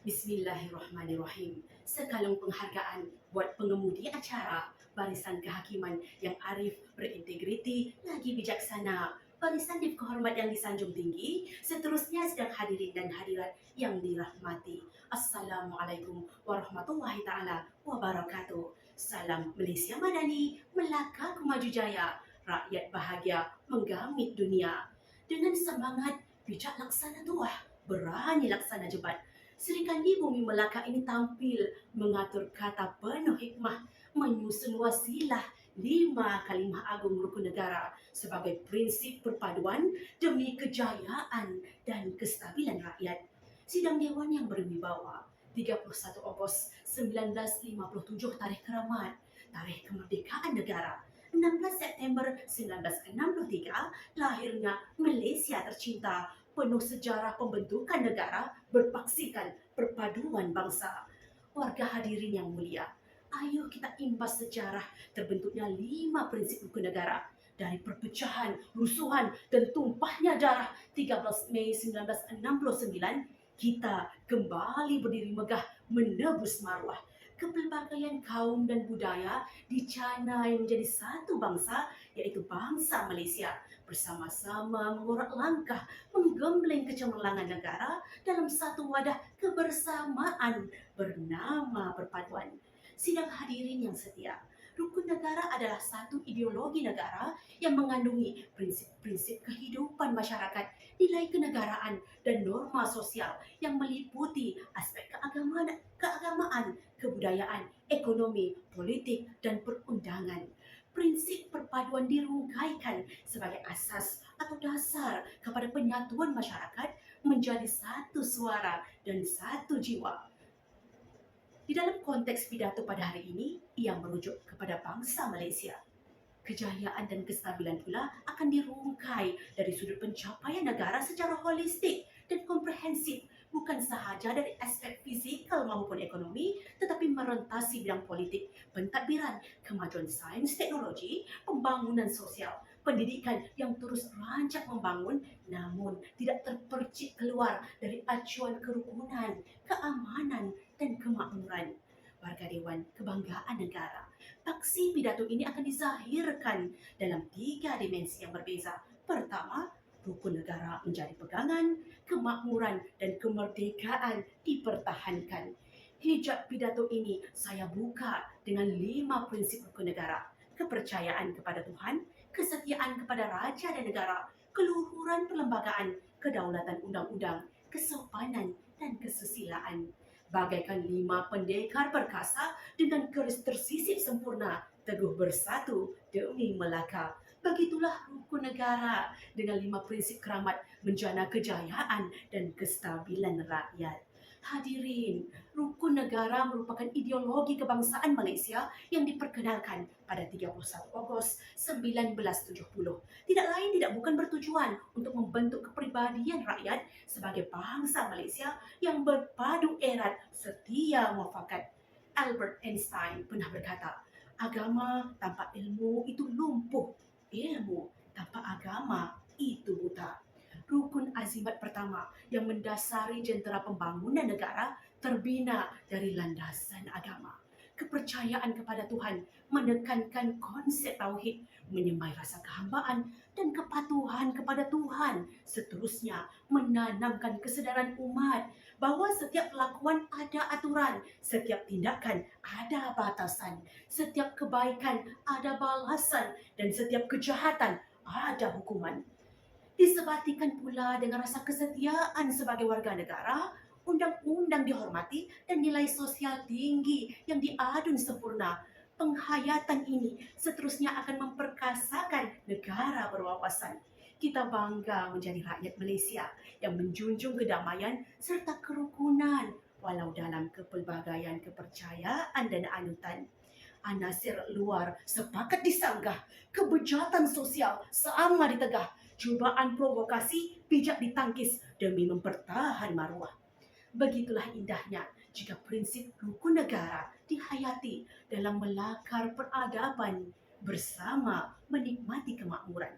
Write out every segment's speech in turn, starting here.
Bismillahirrahmanirrahim. Sekalung penghargaan buat pengemudi acara Barisan Kehakiman yang arif, berintegriti, lagi bijaksana. Barisan Dip Kehormat yang disanjung tinggi, seterusnya sedang hadirin dan hadirat yang dirahmati. Assalamualaikum warahmatullahi taala wabarakatuh. Salam Malaysia Madani, Melaka Kumaju Jaya. Rakyat bahagia menggamit dunia. Dengan semangat bijak laksana tuah, berani laksana jebat. Serikandi Bumi Melaka ini tampil mengatur kata penuh hikmah, menyusun wasilah 5 kalimah agung rukun negara sebagai prinsip perpaduan demi kejayaan dan kestabilan rakyat. Sidang Dewan yang berwibawa 31 Ogos 1957 tarikh keramat, tarikh kemerdekaan negara. 16 September 1963 lahirnya Malaysia tercinta, penuh sejarah pembentukan negara berpaksikan perpaduan bangsa. Warga hadirin yang mulia, ayo kita imbas sejarah terbentuknya 5 prinsip rukun negara. Dari perpecahan, rusuhan dan tumpahnya darah 13 Mei 1969, kita kembali berdiri megah menebus maruah. Kepelbagaian kaum dan budaya dicanai menjadi satu bangsa, yaitu bangsa Malaysia. Bersama-sama mengurat langkah menggembleng kecemerlangan negara dalam satu wadah kebersamaan bernama perpaduan. Sidang hadirin yang setia, rukun negara adalah satu ideologi negara yang mengandungi prinsip-prinsip kehidupan masyarakat, nilai kenegaraan dan norma sosial yang meliputi aspek keagamaan, kebudayaan, ekonomi, politik dan perundangan. Prinsip perpaduan dirungkaikan sebagai asas atau dasar kepada penyatuan masyarakat menjadi satu suara dan satu jiwa. Di dalam konteks pidato pada hari ini, ia merujuk kepada bangsa Malaysia. Kejayaan dan kestabilan pula akan dirungkai dari sudut pencapaian negara secara holistik dan komprehensif, bukan sahaja dari aspek fizikal maupun ekonomi, tetapi merentasi bidang politik, pentadbiran, kemajuan sains teknologi, pembangunan sosial, pendidikan yang terus rancak membangun namun tidak terpercik keluar dari acuan kerukunan, keamanan dan kemakmuran. Warga Dewan Kebanggaan Negara, paksi pidato ini akan dizahirkan dalam 3 dimensi yang berbeza. Pertama, rukun negara menjadi pegangan, kemakmuran dan kemerdekaan dipertahankan. Hijab pidato ini saya buka dengan 5 prinsip rukun negara: kepercayaan kepada Tuhan, kesetiaan kepada raja dan negara, keluhuran perlembagaan, kedaulatan undang-undang, kesopanan dan kesusilaan. Bagaikan 5 pendekar perkasa dengan keris tersisip sempurna, teguh bersatu demi Melaka. Begitulah rukun negara dengan 5 prinsip keramat menjana kejayaan dan kestabilan rakyat. Hadirin, rukun negara merupakan ideologi kebangsaan Malaysia yang diperkenalkan pada 31 Ogos 1970. Tidak lain tidak bukan bertujuan untuk membentuk kepribadian rakyat sebagai bangsa Malaysia yang berpadu erat setia muafakat. Albert Einstein pernah berkata, agama tanpa ilmu itu lumpuh, ilmu tanpa agama itu buta. Rukun azimat pertama yang mendasari jentera pembangunan negara terbina dari landasan agama. Kepercayaan kepada Tuhan menekankan konsep tauhid, menyemai rasa kehambaan dan kepatuhan kepada Tuhan. Seterusnya, menanamkan kesedaran umat bahawa setiap perlakuan ada aturan, setiap tindakan ada batasan, setiap kebaikan ada balasan dan setiap kejahatan ada hukuman. Disebatikan pula dengan rasa kesetiaan sebagai warga negara, undang-undang dihormati dan nilai sosial tinggi yang diadun sempurna. Penghayatan ini seterusnya akan memperkasakan negara berwawasan. Kita bangga menjadi rakyat Malaysia yang menjunjung kedamaian serta kerukunan walau dalam kepelbagaian kepercayaan dan anutan. Anasir luar sepakat disanggah, kebejatan sosial sama ditegah, cubaan provokasi bijak ditangkis demi mempertahan maruah. Begitulah indahnya jika prinsip rukun negara dihayati dalam melakar peradaban bersama menikmati kemakmuran.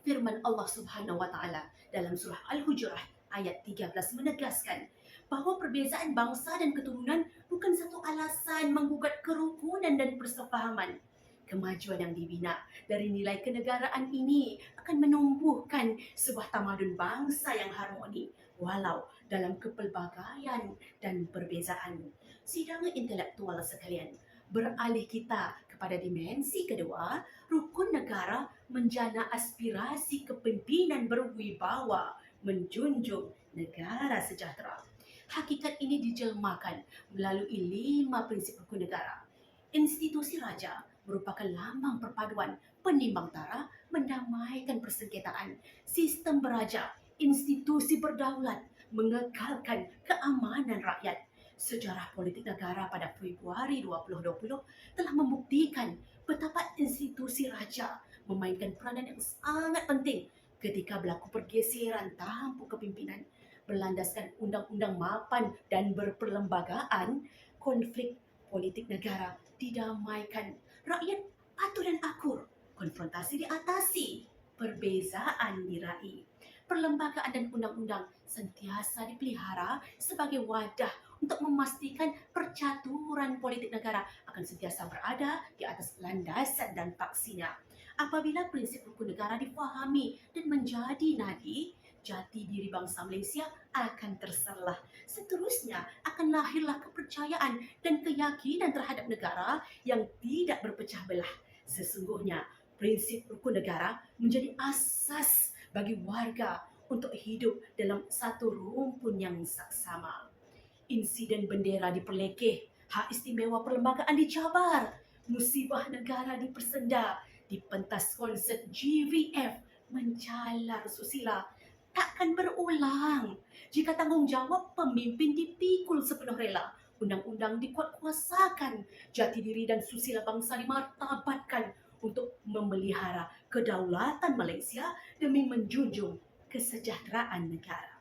Firman Allah Subhanahu wa taala dalam surah Al-Hujurat ayat 13 menegaskan bahawa perbezaan bangsa dan keturunan bukan satu alasan menggugat kerukunan dan persefahaman. Kemajuan yang dibina dari nilai kenegaraan ini akan menumbuhkan sebuah tamadun bangsa yang harmoni walau dalam kepelbagaian dan perbezaan. Sidang intelektual sekalian, beralih kita kepada dimensi kedua, rukun negara menjana aspirasi kepimpinan berwibawa, menjunjung negara sejahtera. Hakikat ini dijelmakan melalui 5 prinsip rukun negara. Institusi raja merupakan lambang perpaduan penimbang tara mendamaikan persengketaan. Sistem beraja, institusi berdaulat mengekalkan keamanan rakyat. Sejarah politik negara pada Februari 2020 telah membuktikan betapa institusi raja memainkan peranan yang sangat penting ketika berlaku pergeseran tampuk kepimpinan berlandaskan undang-undang mapan dan berperlembagaan. Konflik politik negara didamaikan, rakyat patuh dan akur, konfrontasi diatasi, perbezaan diraih. Perlembagaan dan undang-undang sentiasa dipelihara sebagai wadah untuk memastikan percaturan politik negara akan sentiasa berada di atas landasan dan paksinya. Apabila prinsip rukun negara difahami dan menjadi nadi, jati diri bangsa Malaysia akan terselah. Seterusnya akan lahirlah kepercayaan dan keyakinan terhadap negara yang tidak berpecah belah. Sesungguhnya, prinsip rukun negara menjadi asas bagi warga untuk hidup dalam satu rumpun yang saksama. Insiden bendera diperlekeh, hak istimewa perlembagaan dicabar, musibah negara dipersenda, di pentas konsert GVF mencalar susila. Takkan berulang jika tanggungjawab pemimpin dipikul sepenuh rela, undang-undang dikuatkuasakan, jati diri dan susila bangsa dimartabatkan untuk memelihara kedaulatan Malaysia demi menjunjung kesejahteraan negara.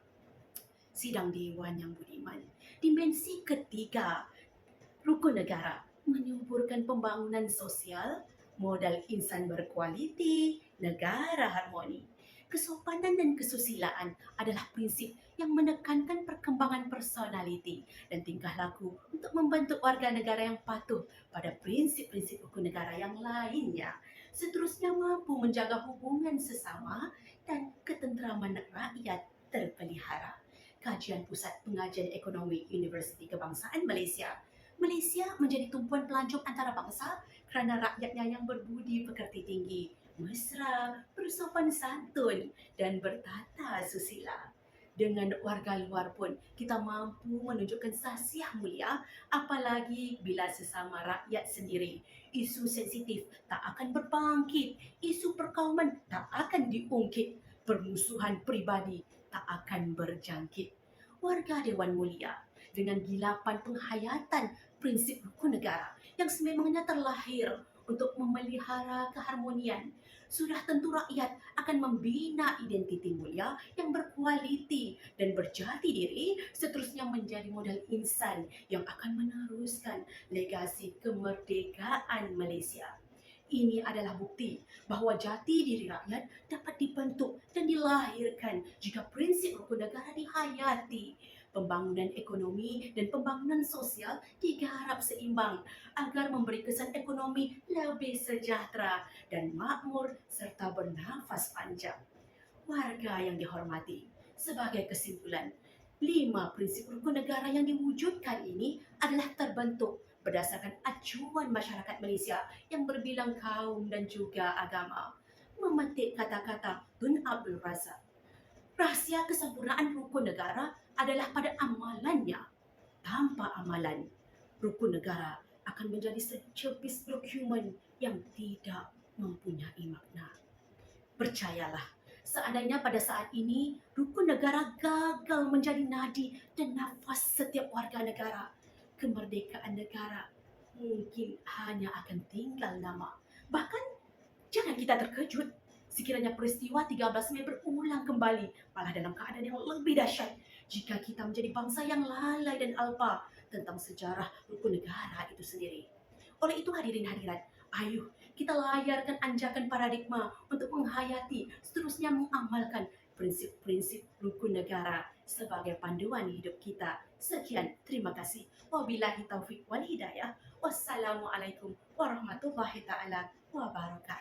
Sidang Dewan yang budiman, dimensi ketiga, rukun negara menyuburkan pembangunan sosial, modal insan berkualiti, negara harmoni. Kesopanan dan kesusilaan adalah prinsip yang menekankan perkembangan personaliti dan tingkah laku untuk membentuk warga negara yang patuh pada prinsip-prinsip rukun negara yang lainnya. Seterusnya mampu menjaga hubungan sesama dan ketenteraman rakyat terpelihara. Kajian Pusat Pengajian Ekonomi Universiti Kebangsaan Malaysia. Malaysia menjadi tumpuan pelancong antarabangsa kerana rakyatnya yang berbudi pekerti tinggi, mesra, bersopan santun dan bertata susila. Dengan warga luar pun kita mampu menunjukkan sasiah mulia, apalagi bila sesama rakyat sendiri. Isu sensitif tak akan berbangkit, isu perkauman tak akan diungkit, permusuhan peribadi tak akan berjangkit. Warga Dewan Mulia dengan gilapan penghayatan prinsip rukun negara yang sememangnya terlahir untuk memelihara keharmonian, sudah tentu rakyat akan membina identiti mulia yang berkualiti dan berjati diri, seterusnya menjadi modal insan yang akan meneruskan legasi kemerdekaan Malaysia. Ini adalah bukti bahawa jati diri rakyat dapat dibentuk dan dilahirkan jika prinsip rukun negara dihayati. Pembangunan ekonomi dan pembangunan sosial digarap seimbang agar memberi kesan ekonomi lebih sejahtera dan makmur serta bernafas panjang. Warga yang dihormati, sebagai kesimpulan, 5 prinsip rukun negara yang diwujudkan ini adalah terbentuk berdasarkan acuan masyarakat Malaysia yang berbilang kaum dan juga agama. Memetik kata-kata Tun Abdul Razak, rahsia kesempurnaan rukun negara adalah pada amalannya. Tanpa amalan, rukun negara akan menjadi secepis dokumen yang tidak mempunyai makna. Percayalah, seandainya pada saat ini rukun negara gagal menjadi nadi dan nafas setiap warga negara, kemerdekaan negara mungkin hanya akan tinggal nama. Bahkan jangan kita terkejut sekiranya peristiwa 13 Mei berulang kembali, malah dalam keadaan yang lebih dahsyat jika kita menjadi bangsa yang lalai dan alpa tentang sejarah rukun negara itu sendiri. Oleh itu hadirin hadirat, ayuh kita layarkan anjakan paradigma untuk menghayati, seterusnya mengamalkan prinsip-prinsip rukun negara sebagai panduan hidup kita Sekian, terima kasih. Wabillahi taufik wal hidayah. Wassalamualaikum warahmatullahi taala wabarakatuh.